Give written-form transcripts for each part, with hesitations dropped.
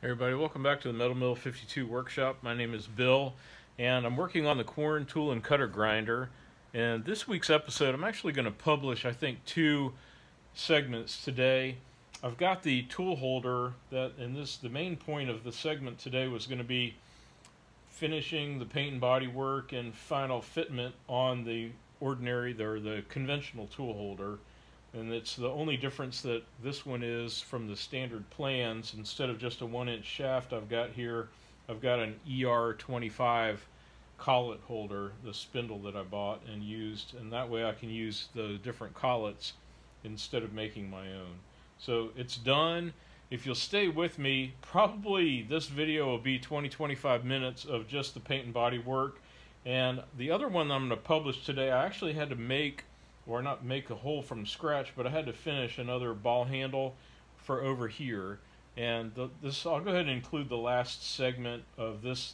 Hey everybody, welcome back to the Metal Mill 52 workshop. My name is Bill, and I'm working on the Quorn Tool and Cutter Grinder. And this week's episode, I'm actually going to publish, I think, two segments today. I've got the tool holder the main point of the segment today was going to be finishing the paint and body work and final fitment on the the conventional tool holder. And it's the only difference that this one is from the standard plans. Instead of just a 1-inch shaft I've got an ER25 collet holder, the spindle that I bought and used, and that way I can use the different collets instead of making my own. So it's done. If you'll stay with me, probably this video will be 20-25 minutes of just the paint and body work. And the other one I'm going to publish today, I actually had to make, or not make a hole from scratch, but I had to finish another ball handle for over here. And I'll go ahead and include the last segment of this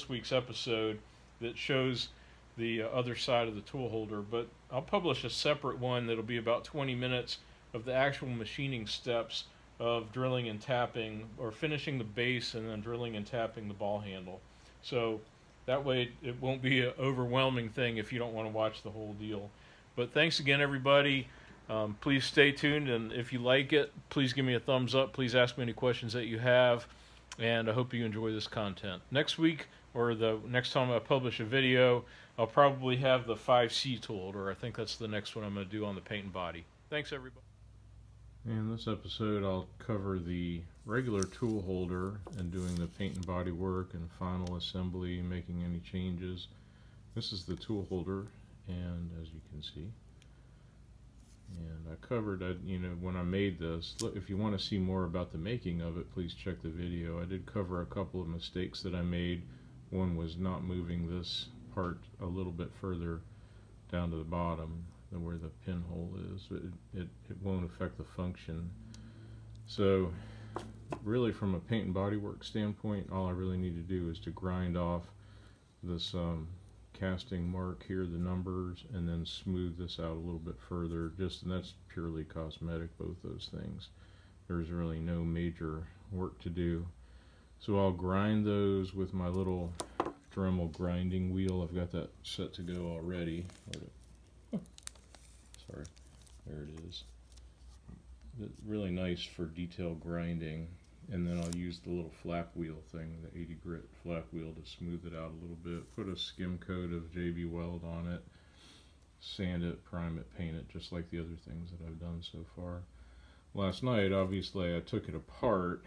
week's episode that shows the other side of the tool holder. But I'll publish a separate one that'll be about 20 minutes of the actual machining steps of drilling and tapping, or finishing the base and then drilling and tapping the ball handle. So that way it won't be an overwhelming thing if you don't want to watch the whole deal. But thanks again, everybody. Please stay tuned, and if you like it, please give me a thumbs up. Please ask me any questions that you have, and I hope you enjoy this content. Next week, or the next time I publish a video, I'll probably have the 5C tool holder. I think that's the next one I'm going to do on the paint and body. Thanks, everybody. In this episode, I'll cover the regular tool holder and doing the paint and body work and final assembly, making any changes. This is the tool holder, and as you can see, and I covered, when I made this. Look, if you want to see more about the making of it, please check the video. I did cover a couple of mistakes that I made. One was not moving this part a little bit further down to the bottom than where the pinhole is. It won't affect the function. So really, from a paint and body work standpoint, all I really need to do is to grind off this casting mark here, the numbers, and then smooth this out a little bit further, and that's purely cosmetic, both those things. There's really no major work to do. So I'll grind those with my little Dremel grinding wheel. I've got that set to go already. Sorry, there it is. It's really nice for detail grinding. And then I'll use the little flap wheel thing, the 80 grit flap wheel, to smooth it out a little bit. Put a skim coat of Weld on it, sand it, prime it, paint it, just like the other things that I've done so far. Last night, obviously, I took it apart,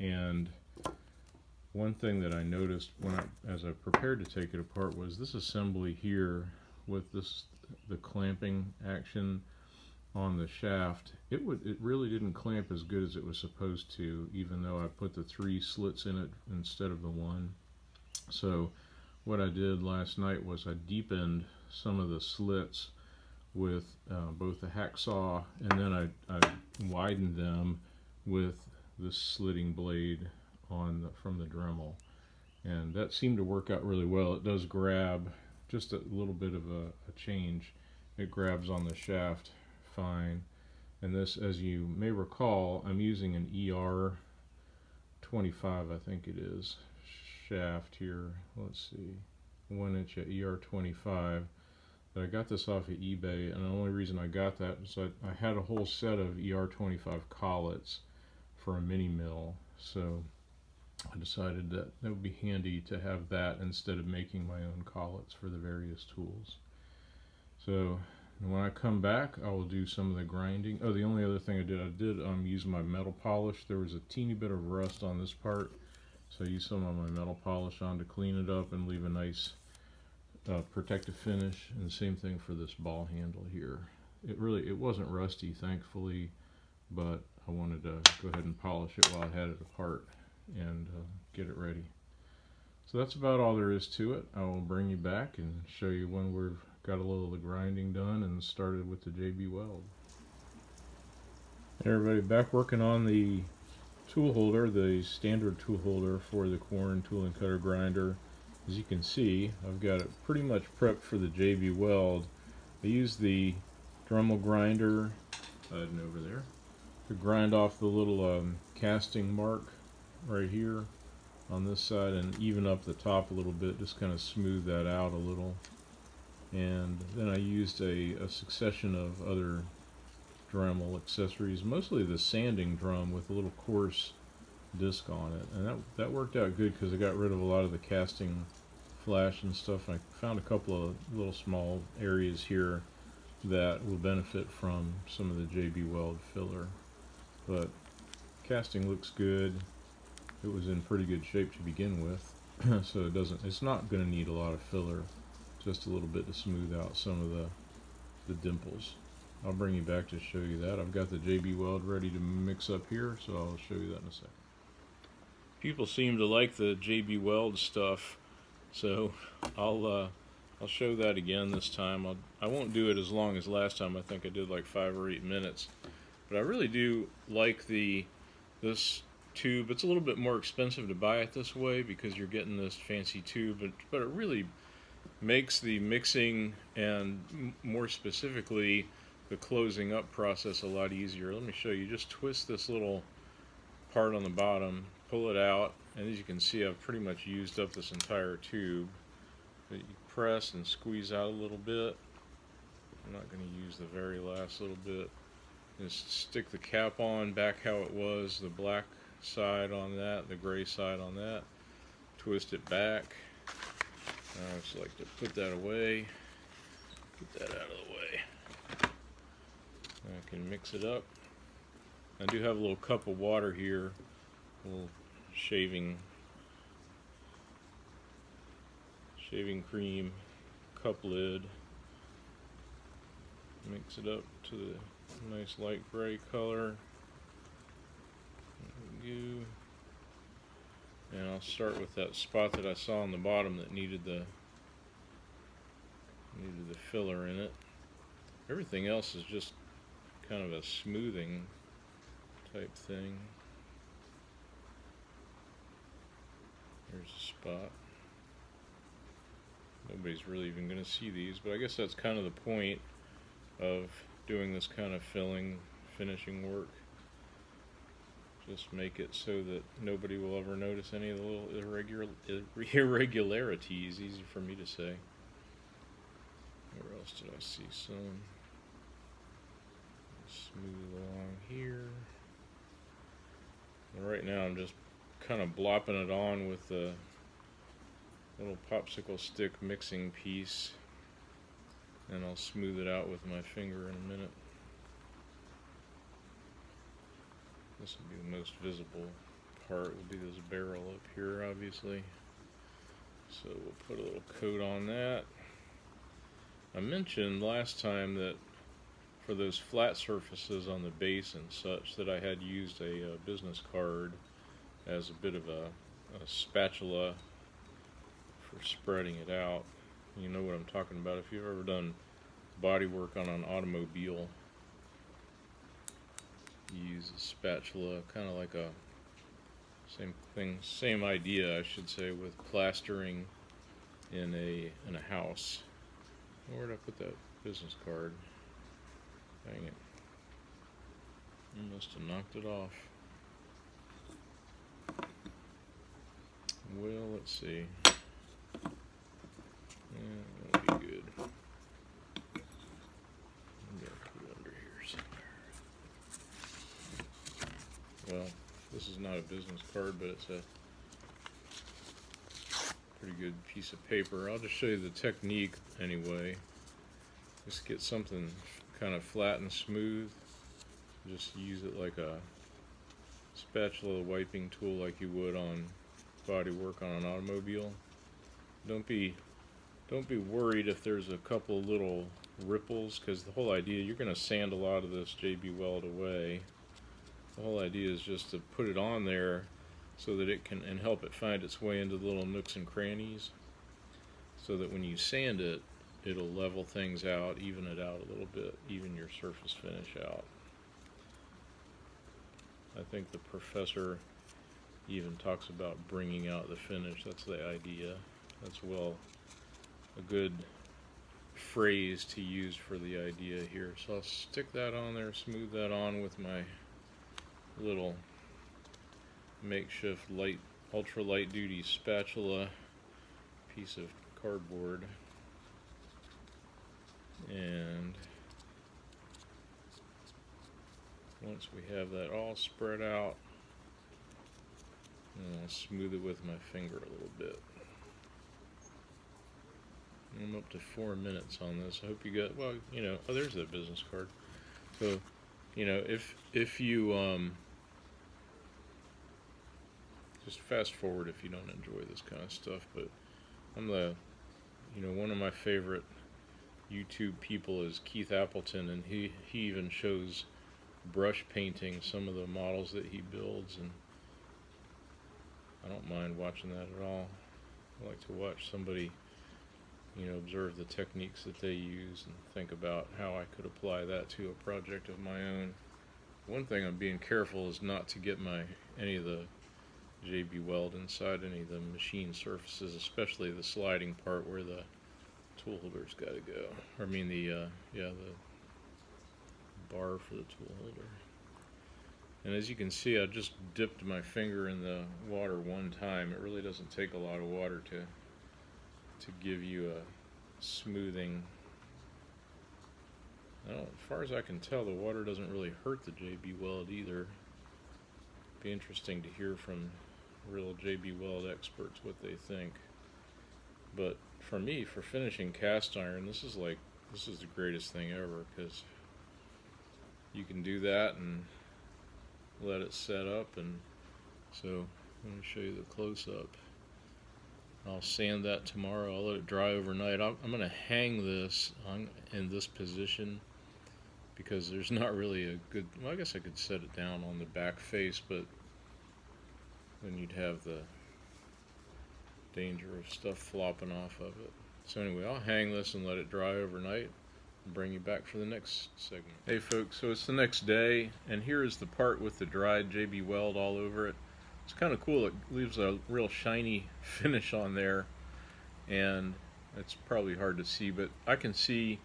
and one thing that I noticed as I prepared to take it apart was this assembly here with the clamping action on the shaft. It really didn't clamp as good as it was supposed to, even though I put the 3 slits in it instead of the 1. So what I did last night was I deepened some of the slits with both the hacksaw, and then I widened them with this slitting blade from the Dremel, and that seemed to work out really well. It does grab just a little bit of a change. It grabs on the shaft fine. And this, as you may recall, I'm using an ER25, I think it is, shaft here. Let's see, 1-inch at ER25. But I got this off of eBay, and the only reason I got that is I had a whole set of ER25 collets for a mini mill, so I decided that it would be handy to have that instead of making my own collets for the various tools. So when I come back, I will do some of the grinding. Oh, the only other thing I did use my metal polish. There was a teeny bit of rust on this part, so I used some of my metal polish on to clean it up and leave a nice protective finish. And the same thing for this ball handle here. It wasn't rusty, thankfully, but I wanted to go ahead and polish it while I had it apart and get it ready. So that's about all there is to it. I will bring you back and show you when we've got a little of the grinding done and started with the Weld. Hey everybody, back working on the tool holder, the standard tool holder for the Quorn Tool and Cutter Grinder. As you can see, I've got it pretty much prepped for the Weld. I used the Dremel grinder over there to grind off the little casting mark right here on this side and even up the top a little bit, just kind of smooth that out a little. And then I used a succession of other Dremel accessories, mostly the sanding drum with a little coarse disc on it, and that worked out good because I got rid of a lot of the casting flash and stuff. I found a couple of little small areas here that will benefit from some of the JB Weld filler, but casting looks good. It was in pretty good shape to begin with, so it's not going to need a lot of filler, just a little bit to smooth out some of the dimples. I'll bring you back to show you that. I've got the JB Weld ready to mix up here, so I'll show you that in a second. People seem to like the JB Weld stuff, so I'll show that again this time. I won't do it as long as last time. I think I did like 5 or 8 minutes, but I really do like this tube. It's a little bit more expensive to buy it this way because you're getting this fancy tube, but it really makes the mixing and more specifically the closing up process a lot easier. Let me show you. Just twist this little part on the bottom, pull it out, and as you can see, I've pretty much used up this entire tube. But you press and squeeze out a little bit. I'm not going to use the very last little bit. Just stick the cap on back how it was, the black side on that, the gray side on that. Twist it back. I just like to put that away. Get that out of the way. I can mix it up. I do have a little cup of water here, a little shaving cream cup lid. Mix it up to the nice light gray color. There we go. And I'll start with that spot that I saw on the bottom that needed the filler in it. Everything else is just kind of a smoothing type thing. There's a spot. Nobody's really even going to see these, but I guess that's kind of the point of doing this kind of finishing work. Just make it so that nobody will ever notice any of the little irregularities. Easy for me to say. Where else did I see some? Smooth along here. And right now I'm just kind of blopping it on with the little popsicle stick mixing piece, and I'll smooth it out with my finger in a minute. This will be the most visible part, will be this barrel up here, obviously. So we'll put a little coat on that. I mentioned last time that for those flat surfaces on the base and such, that I had used a business card as a bit of a spatula for spreading it out. You know what I'm talking about if you've ever done body work on an automobile. You use a spatula, kind of like a same thing, same idea, I should say, with plastering in a house. Where did I put that business card? Dang it! I must have knocked it off. Well, let's see. Yeah, that'll be good. I'm gonna put it under here somewhere. Well, this is not a business card, but it's a pretty good piece of paper. I'll just show you the technique anyway. Just get something kind of flat and smooth. Just use it like a spatula wiping tool like you would on body work on an automobile. Don't be worried if there's a couple little ripples, because the whole idea, you're going to sand a lot of this JB Weld away. The whole idea is just to put it on there so that it can, and help it find its way into the little nooks and crannies, so that when you sand it, it'll level things out, even it out a little bit, even your surface finish out. I think the professor even talks about bringing out the finish. That's the idea. That's, well, a good phrase to use for the idea here. So I'll stick that on there, smooth that on with my little makeshift ultra light duty spatula piece of cardboard, and once we have that all spread out, I'll smooth it with my finger a little bit. I'm up to 4 minutes on this. I hope you got, well, you know, oh, there's that business card. So, you know, if you just fast forward if you don't enjoy this kind of stuff, but you know, one of my favorite YouTube people is Keith Appleton, and he even shows brush painting some of the models that he builds, and I don't mind watching that at all. I like to watch somebody, you know, observe the techniques that they use and think about how I could apply that to a project of my own. One thing I'm being careful is not to get any of the JB Weld inside any of the machine surfaces, especially the sliding part where the tool holder's got to go. Or I mean the bar for the tool holder. And as you can see, I just dipped my finger in the water one time. It really doesn't take a lot of water to give you a smoothing. As far as I can tell, the water doesn't really hurt the JB Weld either. Be interesting to hear from real JB Weld experts what they think. But for me, for finishing cast iron, this is the greatest thing ever, because you can do that and let it set up. And so let me show you the close-up. I'll sand that tomorrow. I'll let it dry overnight. I'm going to hang this in this position because there's not really a good, well, I guess I could set it down on the back face, but then you'd have the danger of stuff flopping off of it. So anyway, I'll hang this and let it dry overnight and bring you back for the next segment. Hey folks, so it's the next day, and here is the part with the dried JB Weld all over it. It's kind of cool. It leaves a real shiny finish on there, and it's probably hard to see, but I can see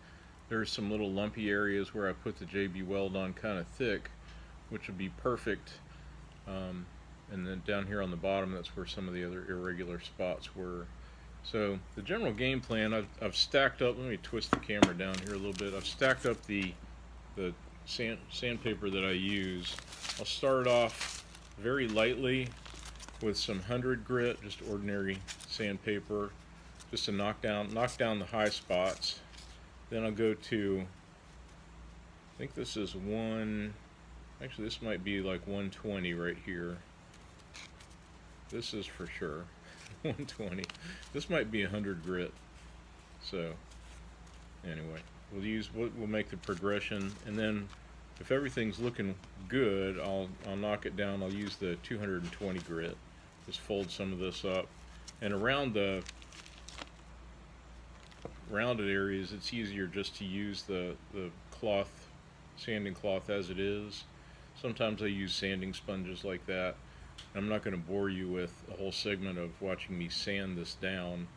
there's some little lumpy areas where I put the JB Weld on kind of thick, which would be perfect. And then down here on the bottom, that's where some of the other irregular spots were. So the general game plan, I've stacked up, let me twist the camera down here a little bit. I've stacked up the sandpaper that I use. I'll start off very lightly with some 100 grit, just ordinary sandpaper, just to knock down the high spots. Then I'll go to, I think this is actually this might be like 120 right here. This is for sure 120. This might be 100 grit. So anyway, we'll make the progression, and then if everything's looking good, I'll knock it down. I'll use the 220 grit. Just fold some of this up, and around the rounded areas, it's easier just to use the cloth, sanding cloth as it is. Sometimes I use sanding sponges like that. I'm not going to bore you with a whole segment of watching me sand this down,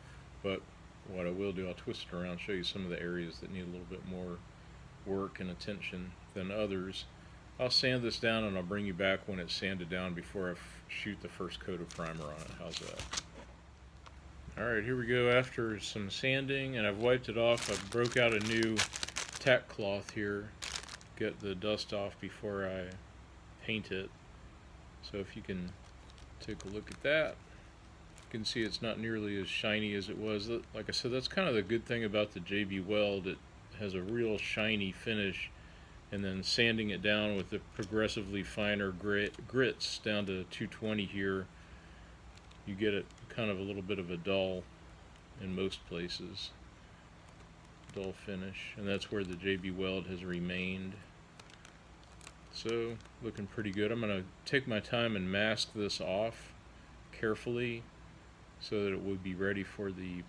but what I will do, I'll twist it around, show you some of the areas that need a little bit more work and attention than others. I'll sand this down, and I'll bring you back when it's sanded down before I shoot the first coat of primer on it. How's that? Alright, here we go after some sanding, and I've wiped it off. I broke out a new tack cloth here, get the dust off before I paint it. So if you can take a look at that, you can see it's not nearly as shiny as it was. Like I said, that's kind of the good thing about the JB Weld. It has a real shiny finish, and then sanding it down with the progressively finer grits down to 220 here, you get it kind of a little bit of a dull, in most places, dull finish, and that's where the JB Weld has remained. So looking pretty good. I'm going to take my time and mask this off carefully so that it would be ready for the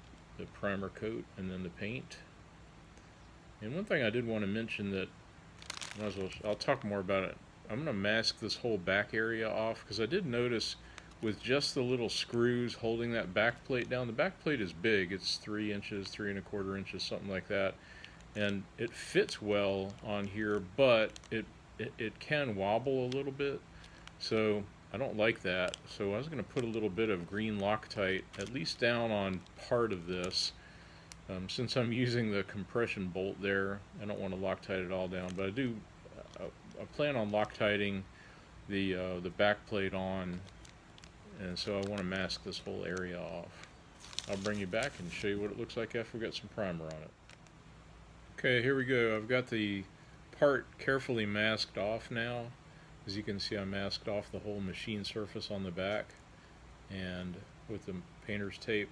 primer coat and then the paint. And one thing I did want to mention that I'll talk more about it. I'm going to mask this whole back area off, because I did notice with just the little screws holding that back plate down, the back plate is big. It's 3 inches, 3¼ inches, something like that, and it fits well on here, but it can wobble a little bit. So I don't like that, so I was going to put a little bit of green Loctite at least down on part of this. Since I'm using the compression bolt there, I don't want to Loctite it all down, but I plan on Loctiting the back plate on, and so I want to mask this whole area off. I'll bring you back and show you what it looks like after we got some primer on it. Okay, here we go. I've got the part carefully masked off now. As you can see, I masked off the whole machine surface on the back, and with the painter's tape.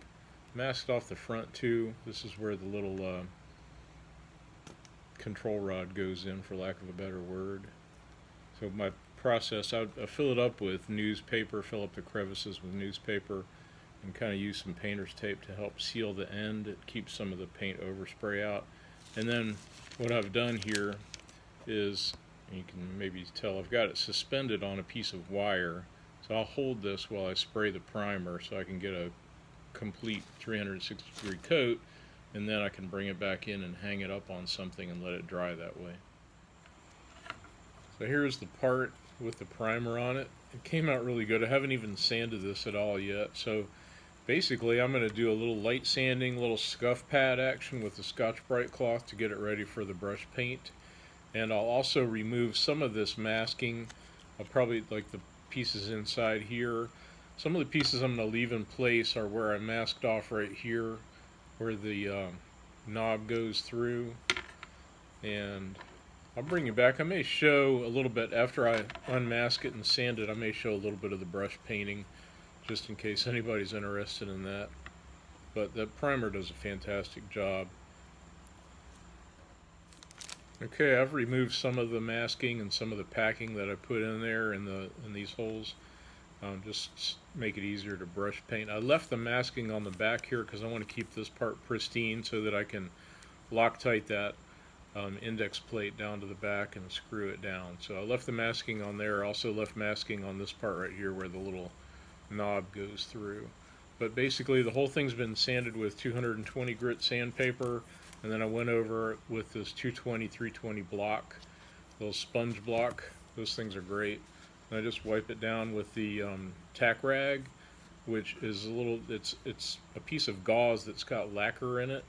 Masked off the front too. This is where the little control rod goes in, for lack of a better word. So my process, I fill it up with newspaper, fill up the crevices with newspaper, and kind of use some painter's tape to help seal the end. It keeps some of the paint overspray out. And then what I've done here is, you can maybe tell, I've got it suspended on a piece of wire. So I'll hold this while I spray the primer so I can get a complete 360-degree coat, and then I can bring it back in and hang it up on something and let it dry that way. So here's the part with the primer on it. It came out really good. I haven't even sanded this at all yet, so basically I'm going to do a little light sanding, little scuff pad action with the Scotch-Brite cloth to get it ready for the brush paint. And I'll also remove some of this masking. I'll probably, like the pieces inside here, some of the pieces I'm going to leave in place are where I masked off right here, where the knob goes through. And I'll bring you back. I may show a little bit, after I unmask it and sand it, I may show a little bit of the brush painting, just in case anybody's interested in that. But the primer does a fantastic job. Okay, I've removed some of the masking and some of the packing that I put in there in these holes. Just make it easier to brush paint. I left the masking on the back here because I want to keep this part pristine so that I can Loctite that index plate down to the back and screw it down. So I left the masking on there. I also left masking on this part right here where the little knob goes through. But basically the whole thing's been sanded with 220 grit sandpaper, and then I went over it with this 220 320 block, little sponge block. Those things are great. And I just wipe it down with the tack rag, which is a little, it's a piece of gauze that's got lacquer in it.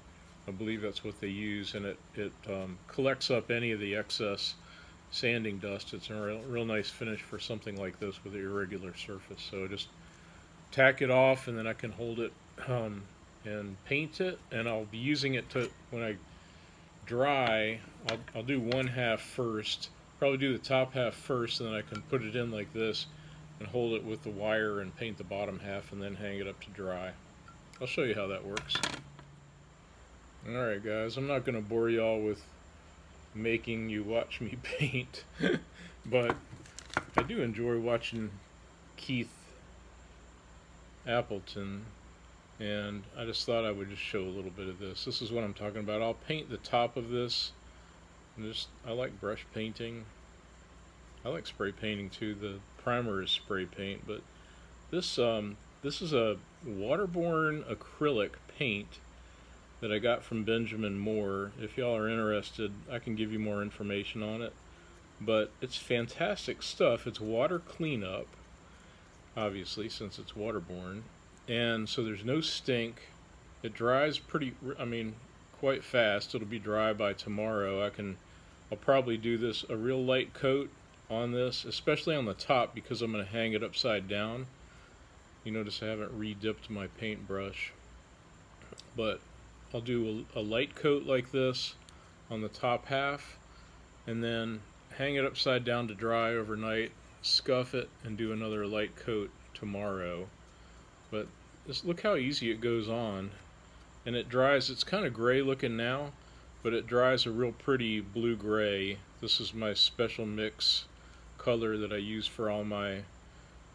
I believe that's what they use, and it collects up any of the excess sanding dust. It's a real nice finish for something like this with an irregular surface. So just tack it off, and then I can hold it and paint it, and I'll be using it to, when I dry, I'll do one half first, probably do the top half first, and then I can put it in like this and hold it with the wire and paint the bottom half and then hang it up to dry. I'll show you how that works. Alright guys, I'm not going to bore y'all with making you watch me paint, but I do enjoy watching Keith Appleton, and I just thought I would just show a little bit of this. This is what I'm talking about. I'll paint the top of this, and I like brush painting. I like spray painting too. The primer is spray paint, but this is a waterborne acrylic paint that I got from Benjamin Moore. If y'all are interested, I can give you more information on it. But it's fantastic stuff. It's water cleanup, obviously, since it's waterborne. And so there's no stink. It dries quite fast. It'll be dry by tomorrow. I'll probably do a real light coat on this, especially on the top, because I'm going to hang it upside down. You notice I haven't re-dipped my paintbrush. But I'll do a light coat like this on the top half, and then hang it upside down to dry overnight, scuff it, and do another light coat tomorrow. But just look how easy it goes on, and it dries. It's kind of gray looking now, but it dries a real pretty blue-gray. This is my special mix color that I use for all my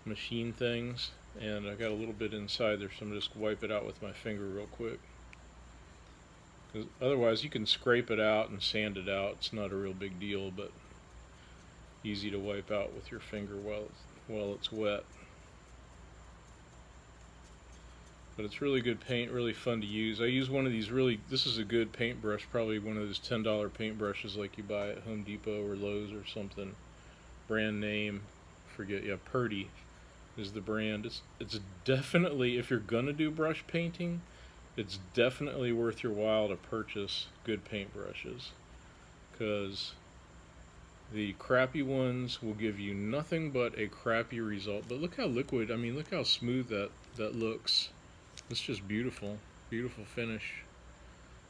machine things, and I got a little bit inside there, so I'm just wipe it out with my finger real quick. Otherwise you can scrape it out and sand it out. It's not a real big deal, but easy to wipe out with your finger while it's wet. But it's really good paint, really fun to use. I use one of these this is a good paintbrush, probably one of those $10 paintbrushes like you buy at Home Depot or Lowe's or something. Brand name, forget, yeah, Purdy. is the brand. It's definitely, if you're gonna do brush painting, it's definitely worth your while to purchase good paintbrushes, because the crappy ones will give you nothing but a crappy result. But look how liquid, I mean, look how smooth that looks. It's just beautiful, beautiful finish.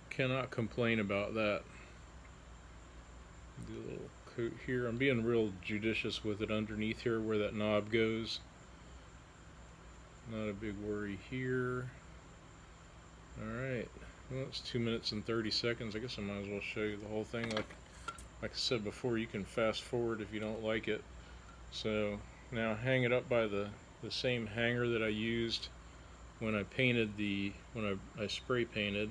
Cannot complain about that. Do a little coat here. I'm being real judicious with it underneath here where that knob goes. Not a big worry here. Alright, well, it's 2 minutes and 30 seconds. I guess I might as well show you the whole thing. Like I said before, you can fast forward if you don't like it. So now hang it up by the same hanger that I used when I painted when I spray painted.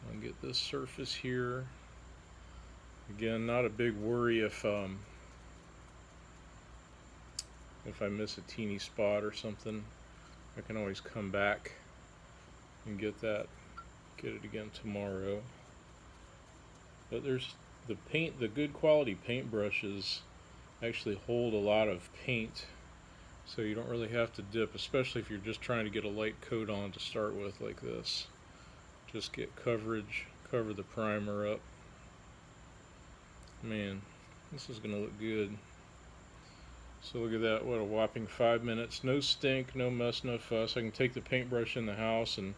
I'll get this surface here. Again, not a big worry if I miss a teeny spot or something. I can always come back and get it again tomorrow. But there's the good quality paintbrushes actually hold a lot of paint, so you don't really have to dip, especially if you're just trying to get a light coat on to start with like this. Just get coverage, cover the primer up. Man, this is gonna look good. So look at that, what a whopping 5 minutes. No stink, no mess, no fuss. I can take the paintbrush in the house and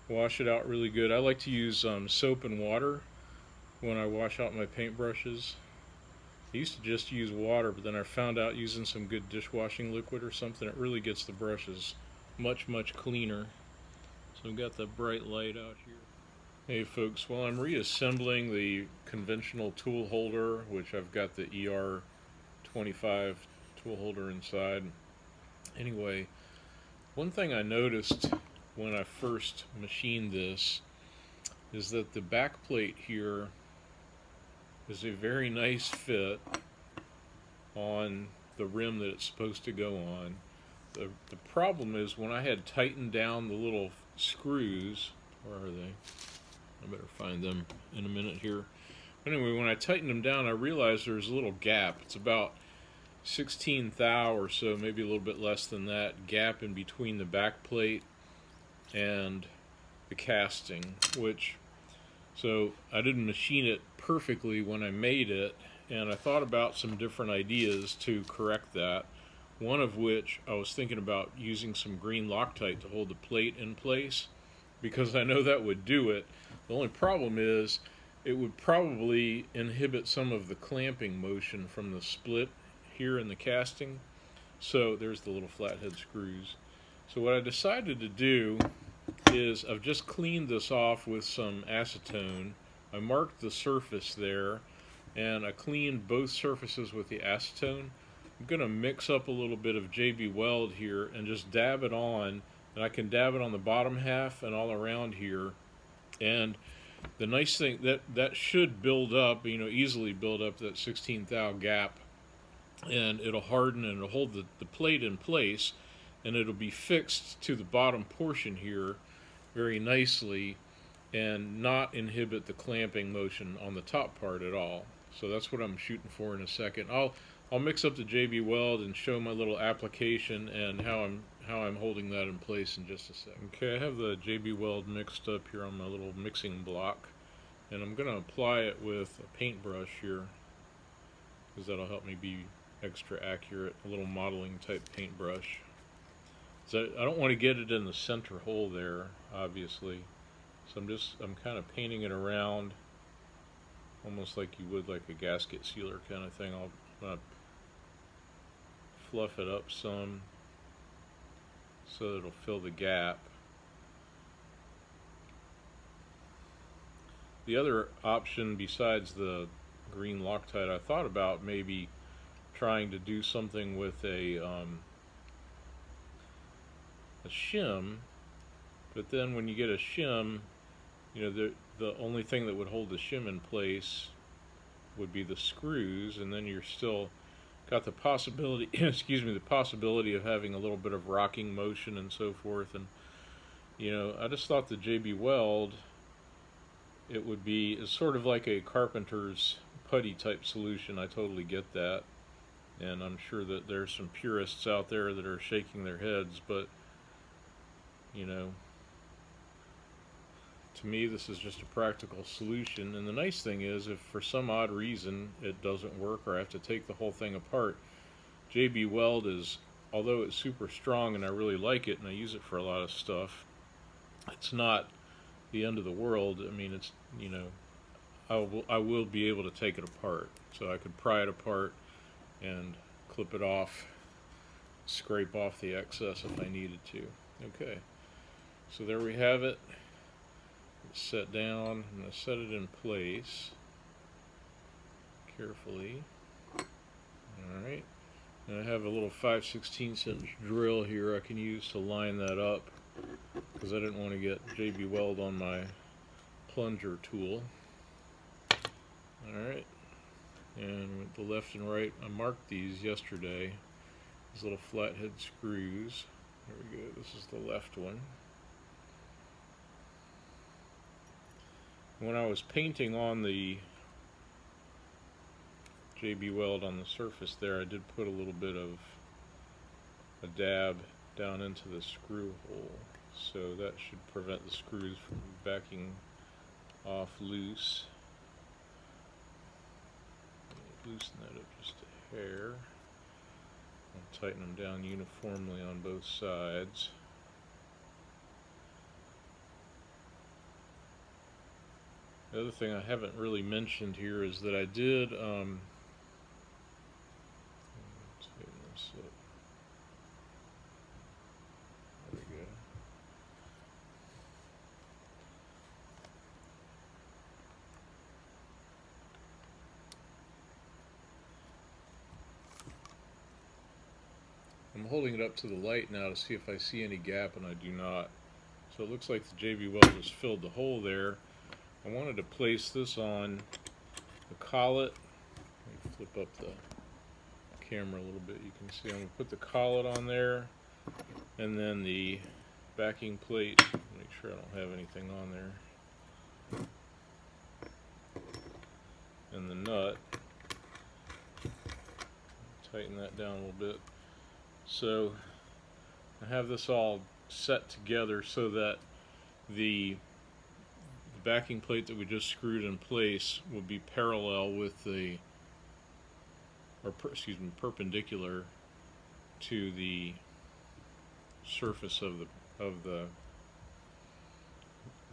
wash it out really good. I like to use soap and water when I wash out my paintbrushes. I used to just use water, but then I found out using some good dishwashing liquid or something, it really gets the brushes much, much cleaner. So I've got the bright light out here. Hey folks, while I'm reassembling the conventional tool holder, which I've got the ER25 tool holder inside. Anyway, one thing I noticed when I first machined this is that the back plate here is a very nice fit on the rim that it's supposed to go on. The problem is when I had tightened down the little screws, where are they? I better find them in a minute here. Anyway, when I tightened them down, I realized there's a little gap. It's about 16 thou or so, maybe a little bit less than that, gap in between the back plate and the casting, so I didn't machine it perfectly when I made it, and I thought about some different ideas to correct that. One of which I was thinking about using some green Loctite to hold the plate in place, because I know that would do it. The only problem is it would probably inhibit some of the clamping motion from the split here in the casting. So there's the little flathead screws. So what I decided to do is I've just cleaned this off with some acetone. I marked the surface there, and I cleaned both surfaces with the acetone. I'm going to mix up a little bit of JB Weld here and just dab it on, and I can dab it on the bottom half and all around here. And the nice thing, that should build up, easily build up that 16 thou gap, and it'll harden and it'll hold the plate in place, and it'll be fixed to the bottom portion here very nicely and not inhibit the clamping motion on the top part at all. So that's what I'm shooting for in a second. I'll mix up the JB Weld and show my little application and how I'm holding that in place in just a second. Okay, I have the JB Weld mixed up here on my little mixing block, and I'm going to apply it with a paintbrush here, because that'll help me be extra accurate, a little modeling type paintbrush. So I don't want to get it in the center hole there, obviously. So I'm kind of painting it around, almost like you would like a gasket sealer kind of thing. I'll fluff it up some so that it'll fill the gap. The other option besides the green Loctite, I thought about maybe trying to do something with a shim, but then when you get a shim, the only thing that would hold the shim in place would be the screws, and then you're still got the possibility the possibility of having a little bit of rocking motion and so forth. And I just thought the JB Weld, it's sort of like a carpenter's putty type solution. I totally get that, And I'm sure that there's some purists out there that are shaking their heads, but you know, to me this is just a practical solution. And the nice thing is, if for some odd reason it doesn't work or I have to take the whole thing apart, JB Weld is, although it's super strong and I really like it and I use it for a lot of stuff, it's not the end of the world. I mean, it's, you know, I will be able to take it apart. So I could pry it apart and clip it off, scrape off the excess if I needed to. Okay, so there we have it. It's set down. I'm going to set it in place carefully. Alright, and I have a little 5/16 inch drill here I can use to line that up, because I didn't want to get JB Weld on my plunger tool. Alright, and with the left and right, I marked these yesterday, these little flathead screws. There we go, this is the left one. When I was painting on the JB Weld on the surface there, I did put a little bit of a dab down into the screw hole, so that should prevent the screws from backing off loose. Loosen that up just a hair. I'll tighten them down uniformly on both sides. The other thing I haven't really mentioned here is that I did tighten this up. There we go. I'm holding it up to the light now to see if I see any gap, and I do not. So it looks like the JB Weld has filled the hole there. I wanted to place this on the collet. Let me flip up the camera a little bit. You can see I'm going to put the collet on there, and then the backing plate. Make sure I don't have anything on there. And the nut. Tighten that down a little bit. So I have this all set together so that the backing plate that we just screwed in place will be parallel with the, perpendicular to the surface of the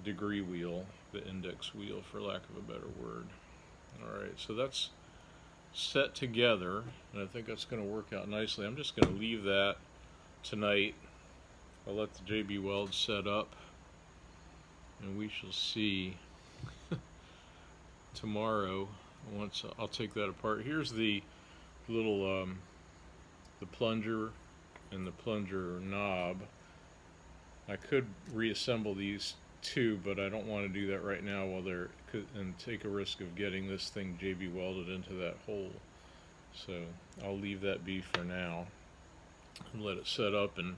degree wheel, the index wheel, for lack of a better word. Alright, so that's set together, and I think that's going to work out nicely. I'm just going to leave that tonight. I'll let the JB Weld set up, and we shall see tomorrow once I'll take that apart. Here's the little the plunger and the plunger knob. I could reassemble these two, but I don't want to do that right now while they're, and take a risk of getting this thing JB welded into that hole. So I'll leave that be for now and let it set up and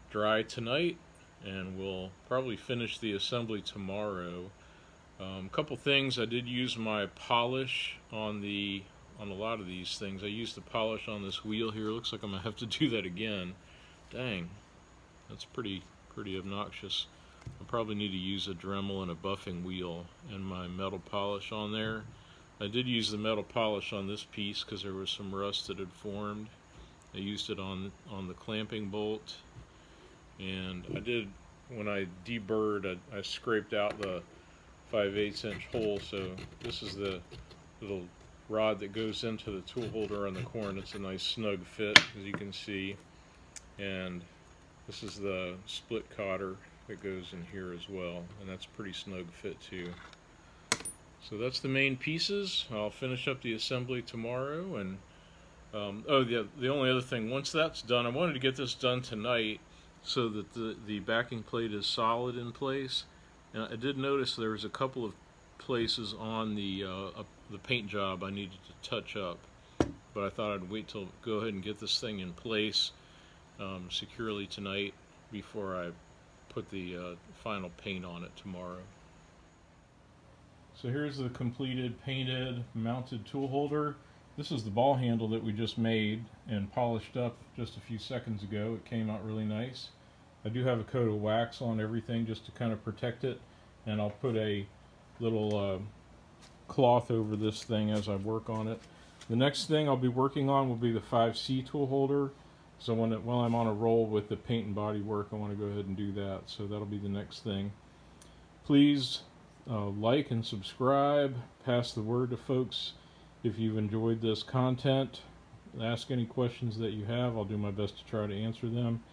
dry tonight, and we'll probably finish the assembly tomorrow. A couple things, I did use my polish on a lot of these things. I used the polish on this wheel here. Looks like I'm gonna have to do that again. Dang, that's pretty obnoxious. I probably need to use a Dremel and a buffing wheel and my metal polish on there. I did use the metal polish on this piece because there was some rust that had formed. I used it on the clamping bolt, and I did, when I deburred, I scraped out the 5/8 inch hole. So this is the little rod that goes into the tool holder on the Quorn. It's a nice snug fit, as you can see, and this is the split cotter that goes in here as well, and that's a pretty snug fit too. So that's the main pieces. I'll finish up the assembly tomorrow, and oh yeah, the only other thing, once that's done, I wanted to get this done tonight so that the backing plate is solid in place. And I did notice there was a couple of places on the paint job I needed to touch up, but I thought I'd wait till go ahead and get this thing in place securely tonight before I put the final paint on it tomorrow. So here's the completed painted mounted tool holder. This is the ball handle that we just made and polished up just a few seconds ago. It came out really nice. I do have a coat of wax on everything just to kind of protect it, and I'll put a little cloth over this thing as I work on it. The next thing I'll be working on will be the 5C tool holder. So while I'm on a roll with the paint and body work, I want to go ahead and do that. So that'll be the next thing. Please like and subscribe. Pass the word to folks if you've enjoyed this content. Ask any questions that you have. I'll do my best to try to answer them.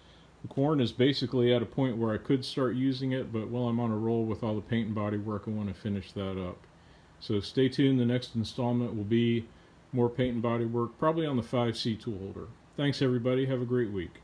The Quorn is basically at a point where I could start using it, but while I'm on a roll with all the paint and body work, I want to finish that up. So stay tuned. The next installment will be more paint and body work, probably on the 5C tool holder. Thanks everybody. Have a great week.